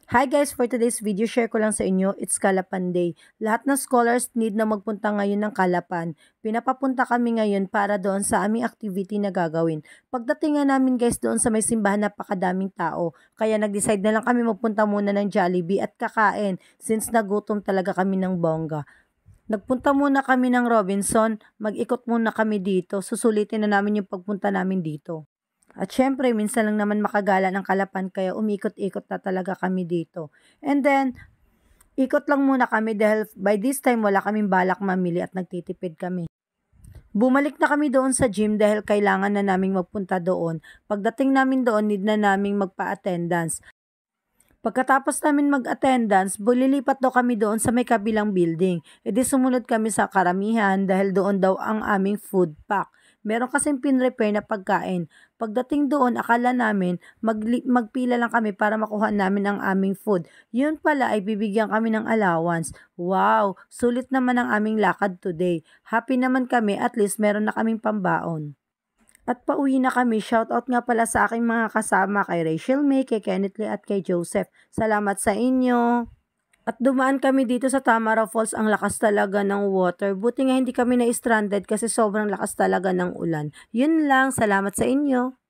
Hi guys! For today's video, share ko lang sa inyo, it's Calapan Day. Lahat ng scholars need na magpunta ngayon ng Calapan. Pinapapunta kami ngayon para doon sa aming activity na gagawin. Pagdating nga namin guys doon sa may simbahan, napakadaming tao. Kaya nag-decide na lang kami magpunta muna ng Jollibee at kakain since nagutom talaga kami ng bongga. Nagpunta muna kami ng Robinson, mag-ikot muna kami dito, susulitin na namin yung pagpunta namin dito. At syempre, minsan lang naman makagala ng Kalapan kaya umikot-ikot na talaga kami dito. And then, ikot lang muna kami dahil by this time wala kaming balak mamili at nagtitipid kami. Bumalik na kami doon sa gym dahil kailangan na naming magpunta doon. Pagdating namin doon, need na naming magpa-attendance. Pagkatapos namin mag-attendance, lilipat daw kami doon sa may kabilang building. E di sumunod kami sa karamihan dahil doon daw ang aming food pack. Meron kasing pinrepare na pagkain. Pagdating doon, akala namin magpila lang kami para makuha namin ang aming food. Yun pala ay bibigyan kami ng allowance. Wow! Sulit naman ang aming lakad today. Happy naman kami, at least meron na kaming pambaon. At pauwi na kami. Shoutout nga pala sa aking mga kasama, kay Rachel May, kay Kenneth Lee at kay Joseph. Salamat sa inyo. At dumaan kami dito sa Tamara Falls. Ang lakas talaga ng water. Buti nga hindi kami na-stranded kasi sobrang lakas talaga ng ulan. Yun lang. Salamat sa inyo.